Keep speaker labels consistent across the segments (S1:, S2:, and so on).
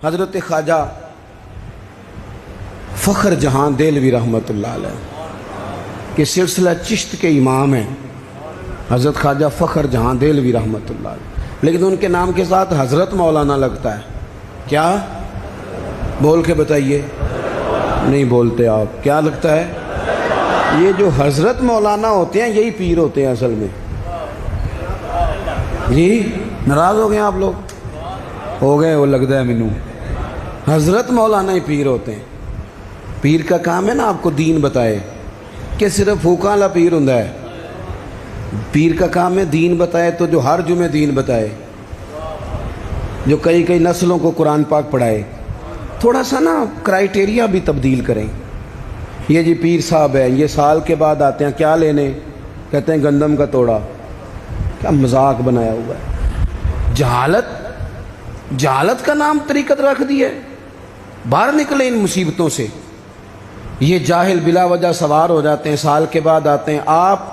S1: حضرت خواجہ فخر جہاں دہلوی رحمۃ اللہ علیہ کے سلسلہ چشت کے امام ہیں حضرت خواجہ فخر جہاں دہلوی رحمۃ اللہ علیہ، لیکن ان کے نام کے ساتھ حضرت مولانا لگتا ہے۔ کیا بول کے بتائیے؟ نہیں بولتے آپ، کیا لگتا ہے؟ یہ جو حضرت مولانا ہوتے ہیں یہی پیر ہوتے ہیں اصل میں۔ جی ناراض ہو گئے آپ لوگ؟ ہو گئے، وہ لگتا ہے مینوں حضرت مولانا ہی پیر ہوتے ہیں۔ پیر کا کام ہے نا آپ کو دین بتائے، کہ صرف پھوکاں والا پیر ہوندا ہے؟ پیر کا کام ہے دین بتائے، تو جو ہر جمعے دین بتائے، جو کئی نسلوں کو قرآن پاک پڑھائے۔ تھوڑا سا نا کرائیٹیریا بھی تبدیل کریں۔ یہ جی پیر صاحب ہے، یہ سال کے بعد آتے ہیں، کیا لینے؟ کہتے ہیں گندم کا توڑا۔ کیا مذاق بنایا ہوا ہے! جہالت کا نام طریقت رکھ دی ہے۔ باہر نکلیں ان مصیبتوں سے۔ یہ جاہل بلا وجہ سوار ہو جاتے ہیں، سال کے بعد آتے ہیں۔ آپ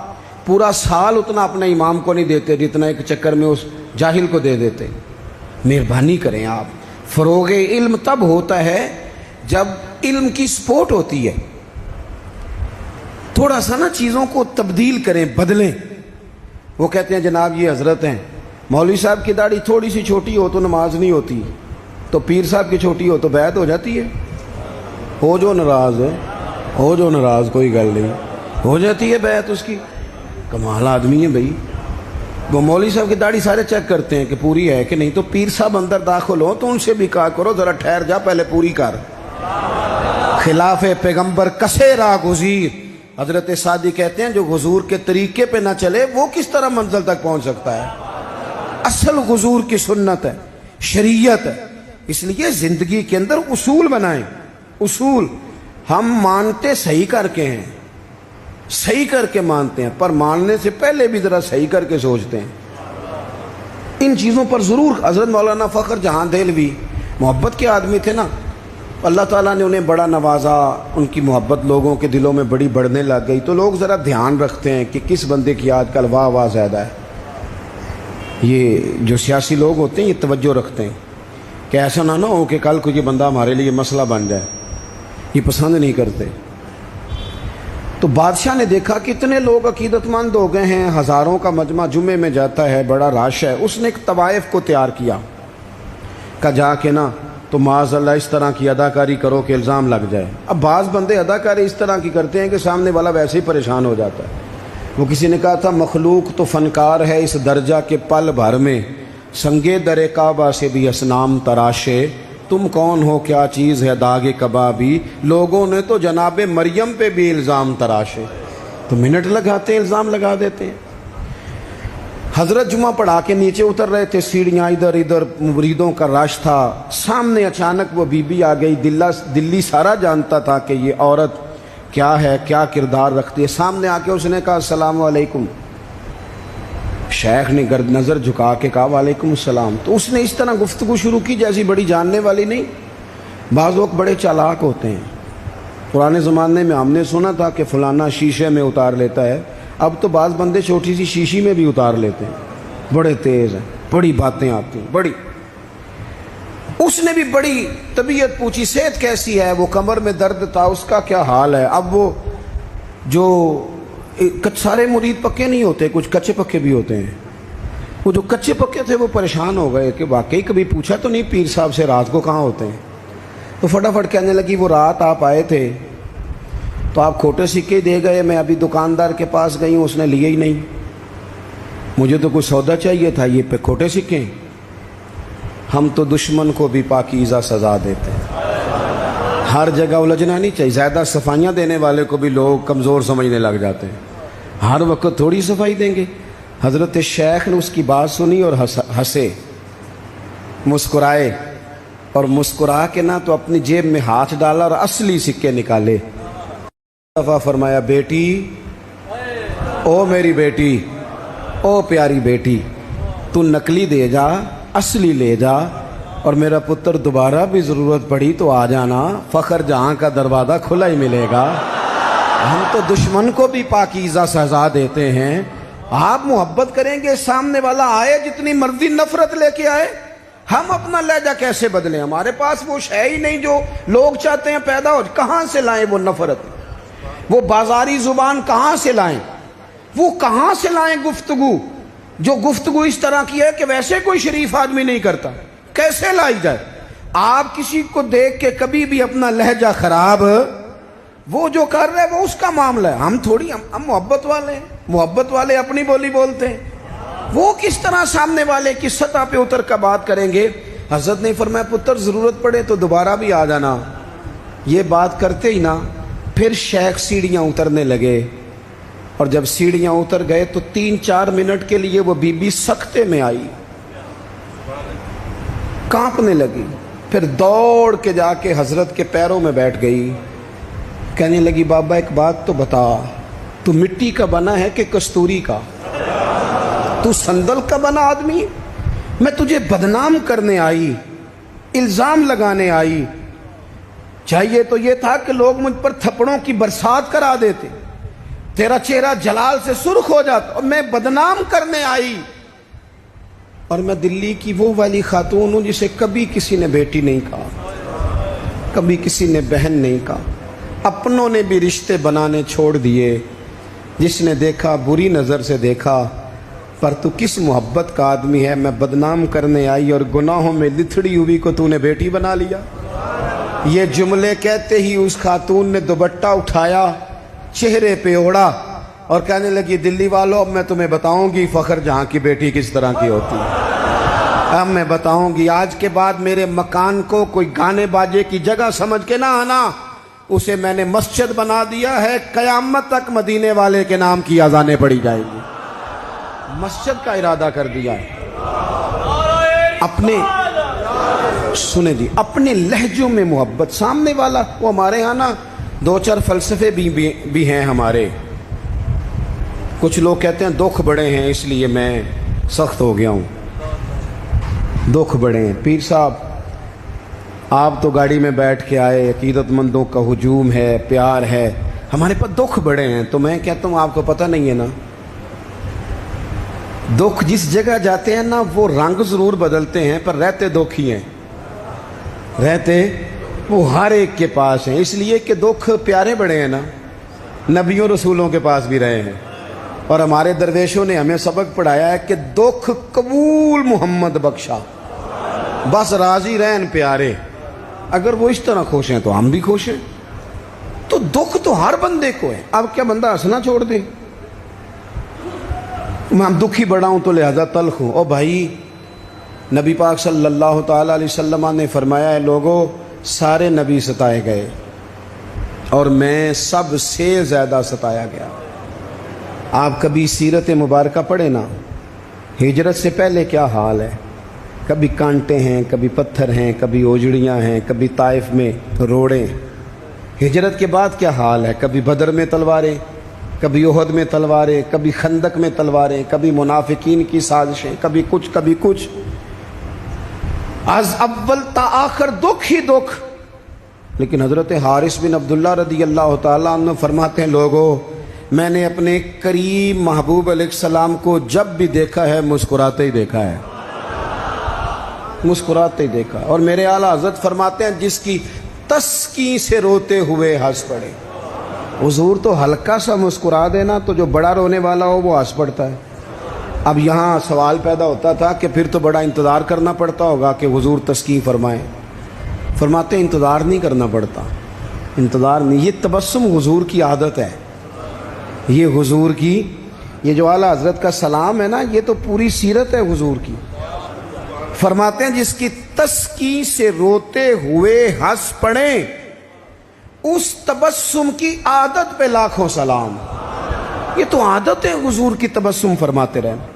S1: پورا سال اتنا اپنے امام کو نہیں دیتے جتنا ایک چکر میں اس جاہل کو دے دیتے۔ مہربانی کریں آپ۔ فروغ علم تب ہوتا ہے جب علم کی سپورٹ ہوتی ہے۔ تھوڑا سا نا چیزوں کو تبدیل کریں، بدلیں۔ وہ کہتے ہیں جناب یہ حضرت ہیں، مولوی صاحب کی داڑھی تھوڑی سی چھوٹی ہو تو نماز نہیں ہوتی، تو پیر صاحب کی چھوٹی ہو تو بیعت ہو جاتی ہے۔ ہو جو ناراض کوئی گل نہیں، ہو جاتی ہے بیعت اس کی۔ کمال آدمی ہے بھائی۔ وہ مولوی صاحب کی داڑھی سارے چیک کرتے ہیں کہ پوری ہے کہ نہیں، تو پیر صاحب اندر داخل ہو تو ان سے بھی کہا کرو ذرا ٹھہر جا، پہلے پوری کر۔ خلاف پیغمبر کسے راہ گزیر۔ حضرت سعدی کہتے ہیں جو حضور کے طریقے پہ نہ چلے وہ کس طرح منزل تک پہنچ سکتا ہے؟ اصل حضور کی سنت ہے، شریعت ہے۔ اس لیے زندگی کے اندر اصول بنائیں۔ اصول ہم مانتے صحیح کر کے ہیں، صحیح کر کے مانتے ہیں، پر ماننے سے پہلے بھی ذرا صحیح کر کے سوچتے ہیں۔ ان چیزوں پر ضرور۔ حضرت مولانا فخر جہاں دہلوی محبت کے آدمی تھے نا، اللہ تعالیٰ نے انہیں بڑا نوازا، ان کی محبت لوگوں کے دلوں میں بڑی بڑھنے لگ گئی، تو لوگ ذرا دھیان رکھتے ہیں کہ کس بندے کی آج کل واہ زیادہ ہے۔ یہ جو سیاسی لوگ ہوتے ہیں یہ توجہ رکھتے ہیں کہ ایسا نہ ہو کہ کل کوئی بندہ ہمارے لیے مسئلہ بن جائے، یہ پسند نہیں کرتے۔ تو بادشاہ نے دیکھا کہ اتنے لوگ عقیدت مند ہو گئے ہیں، ہزاروں کا مجمع جمعے میں جاتا ہے، بڑا رش ہے۔ اس نے ایک طوائف کو تیار کیا، کہ جا کے نا تو معاذ اللہ اس طرح کی اداکاری کرو کہ الزام لگ جائے۔ اب بعض بندے اداکاری اس طرح کی کرتے ہیں کہ سامنے والا ویسے ہی پریشان ہو جاتا ہے۔ وہ کسی نے کہا تھا مخلوق تو فنکار ہے اس درجہ کے پل بھر میں، سنگے در کعبہ سے بھی اصنام تراشے، تم کون ہو کیا چیز ہے داغ کبابی، لوگوں نے تو جناب مریم پہ بھی الزام تراشے۔ تو منٹ لگاتے ہیں، الزام لگا دیتے ہیں۔ حضرت جمعہ پڑھا کے نیچے اتر رہے تھے، سیڑھیاں ادھر ادھر، مریدوں کا رش تھا۔ سامنے اچانک وہ بی بی آ گئی۔ دلی سارا جانتا تھا کہ یہ عورت کیا ہے، کیا کردار رکھتی ہے۔ سامنے آ کے اس نے کہا السلام علیکم۔ شیخ نے گرد نظر جھکا کے کہا وعلیکم السلام۔ تو اس نے اس طرح گفتگو شروع کی جیسی بڑی جاننے والی نہیں۔ بعض لوگ بڑے چالاک ہوتے ہیں۔ پرانے زمانے میں ہم نے سنا تھا کہ فلانا شیشے میں اتار لیتا ہے، اب تو بعض بندے چھوٹی سی شیشی میں بھی اتار لیتے ہیں۔ بڑے تیز ہیں، بڑی باتیں آتی ہیں، بڑی۔ اس نے بھی بڑی طبیعت پوچھی، صحت کیسی ہے؟ وہ کمر میں درد تھا، اس کا کیا حال ہے؟ اب وہ جو سارے مرید پکے نہیں ہوتے، کچھ کچے پکے بھی ہوتے ہیں۔ وہ جو کچے پکے تھے وہ پریشان ہو گئے کہ واقعی کبھی پوچھا تو نہیں پیر صاحب سے رات کو کہاں ہوتے ہیں؟ تو فٹافٹ کہنے لگی وہ رات آپ آئے تھے تو آپ کھوٹے سکے دے گئے، میں ابھی دکاندار کے پاس گئی ہوں، اس نے لیے ہی نہیں، مجھے تو کچھ سودا چاہیے تھا، یہ پہ کھوٹے سکے۔ ہم تو دشمن کو بھی پاکیزہ سزا دیتے ہیں۔ ہر جگہ الجھنا نہیں چاہیے۔ زیادہ صفائیاں دینے والے کو بھی لوگ کمزور سمجھنے لگ جاتے ہیں۔ ہر وقت تھوڑی صفائی دیں گے۔ حضرت شیخ نے اس کی بات سنی اور ہنسے، مسکرائے، اور مسکرا کے نہ تو اپنی جیب میں ہاتھ ڈالا اور اصلی سکے نکالے۔ دفعہ فرمایا بیٹی، او میری بیٹی، او پیاری بیٹی، تو نقلی دے جا، اصلی لے جا، اور میرا پتر دوبارہ بھی ضرورت پڑی تو آ جانا، فخر جہاں کا دروازہ کھلا ہی ملے گا۔ ہم تو دشمن کو بھی پاکیزہ سزا دیتے ہیں۔ آپ محبت کریں گے، سامنے والا آئے جتنی مرضی نفرت لے کے آئے، ہم اپنا لہجہ کیسے بدلیں؟ ہمارے پاس وہ شے ہی نہیں جو لوگ چاہتے ہیں پیدا ہو. کہاں سے لائیں وہ نفرت؟ وہ بازاری زبان کہاں سے لائیں؟ وہ کہاں سے لائیں گفتگو جو گفتگو اس طرح کی ہے کہ ویسے کوئی شریف آدمی نہیں کرتا؟ کیسے لائی جائے؟ آپ کسی کو دیکھ کے کبھی بھی اپنا لہجہ خراب، وہ جو کر رہے وہ اس کا معاملہ ہے. ہم تھوڑی، ہم محبت والے ہیں، محبت والے اپنی بولی بولتے ہیں. وہ کس طرح سامنے والے کی سطح پہ اتر کر بات کریں گے؟ حضرت نے فرمایا پتر ضرورت پڑے تو دوبارہ بھی آ جانا. یہ بات کرتے ہی نا پھر شیخ سیڑھیاں اترنے لگے، اور جب سیڑھیاں اتر گئے تو 3-4 منٹ کے لیے وہ بی بی سکتے میں آئی، کانپنے لگی. پھر دوڑ کے جا کے حضرت کے پیروں میں بیٹھ گئی. کہنے لگی بابا ایک بات تو بتا، تو مٹی کا بنا ہے کہ کستوری کا؟ تو سندل کا بنا آدمی؟ میں تجھے بدنام کرنے آئی، الزام لگانے آئی. چاہیے تو یہ تھا کہ لوگ مجھ پر تھپڑوں کی برسات کرا دیتے، تیرا چہرہ جلال سے سرخ ہو جاتا، اور میں بدنام کرنے آئی. اور میں دلی کی وہ والی خاتون ہوں جسے کبھی کسی نے بیٹی نہیں کہا، کبھی کسی نے بہن نہیں کہا. اپنوں نے بھی رشتے بنانے چھوڑ دیے. جس نے دیکھا بری نظر سے دیکھا، پر تو کس محبت کا آدمی ہے؟ میں بدنام کرنے آئی اور گناہوں میں لتھڑی ہوئی کو تو نے بیٹی بنا لیا. یہ جملے کہتے ہی اس خاتون نے دوپٹہ اٹھایا، چہرے پہ اوڑا، اور کہنے لگی دلی والوں اب میں تمہیں بتاؤں گی فخر جہاں کی بیٹی کس طرح کی ہوتی ہے. اب میں بتاؤں گی. آج کے بعد میرے مکان کو کوئی گانے باجے کی جگہ سمجھ کے نہ آنا، اسے میں نے مسجد بنا دیا ہے. قیامت تک مدینے والے کے نام کی اذانیں پڑھی جائیں گی. مسجد کا ارادہ کر دیا ہے. اپنے سنیں جی، اپنے لہجوں میں محبت. سامنے والا وہ ہمارے ہاں نا 2-4 فلسفے بھی ہیں ہمارے. کچھ لوگ کہتے ہیں دکھ بڑے ہیں اس لیے میں سخت ہو گیا ہوں. دکھ بڑے ہیں. پیر صاحب آپ تو گاڑی میں بیٹھ کے آئے، عقیدت مندوں کا ہجوم ہے، پیار ہے، ہمارے پاس دکھ بڑے ہیں. تو میں کہتا ہوں آپ کو پتہ نہیں ہے نا، دکھ جس جگہ جاتے ہیں نا وہ رنگ ضرور بدلتے ہیں پر رہتے دکھ ہی ہیں. رہتے وہ ہر ایک کے پاس ہیں، اس لیے کہ دکھ پیارے بڑے ہیں نا. نبیوں رسولوں کے پاس بھی رہے ہیں، اور ہمارے درویشوں نے ہمیں سبق پڑھایا ہے کہ دکھ قبول محمد بخشا، بس راضی رہن پیارے. اگر وہ اس طرح خوش ہیں تو ہم بھی خوش ہیں. تو دکھ تو ہر بندے کو ہے. اب کیا بندہ ہنسنا چھوڑ دے؟ میں دکھی بڑا ہوں تو لہذا تلخ ہوں. او بھائی، نبی پاک صلی اللہ تعالی علیہ وسلم نے فرمایا ہے لوگوں سارے نبی ستائے گئے اور میں سب سے زیادہ ستایا گیا. آپ کبھی سیرت مبارکہ پڑھیں نا، ہجرت سے پہلے کیا حال ہے. کبھی کانٹے ہیں، کبھی پتھر ہیں، کبھی اوجڑیاں ہیں، کبھی طائف میں روڑیں. ہجرت کے بعد کیا حال ہے. کبھی بدر میں تلواریں، کبھی احد میں تلواریں، کبھی خندق میں تلواریں، کبھی منافقین کی سازشیں، کبھی کچھ کبھی کچھ. از اول تا آخر دکھ ہی دکھ. لیکن حضرت حارث بن عبداللہ رضی اللہ تعالیٰ عنہ فرماتے ہیں لوگوں میں نے اپنے کریم محبوب علیہ السلام کو جب بھی دیکھا ہے مسکراتے ہی دیکھا ہے، مسکراتے ہی دیکھا. اور میرے اعلیٰ حضرت فرماتے ہیں جس کی تسکین سے روتے ہوئے ہنس پڑے. حضور تو ہلکا سا مسکرا دینا تو جو بڑا رونے والا ہو وہ ہنس پڑتا ہے. اب یہاں سوال پیدا ہوتا تھا کہ پھر تو بڑا انتظار کرنا پڑتا ہوگا کہ حضور تسکین فرمائیں. فرماتے ہیں انتظار نہیں کرنا پڑتا، انتظار نہیں. یہ تبسم حضور کی عادت ہے. یہ حضور کی، یہ جو اعلیٰ حضرت کا سلام ہے نا، یہ تو پوری سیرت ہے حضور کی. فرماتے ہیں جس کی تسکین سے روتے ہوئے ہنس پڑیں اس تبسم کی عادت پہ لاکھوں سلام. یہ تو عادت ہے حضور کی تبسم فرماتے رہنا.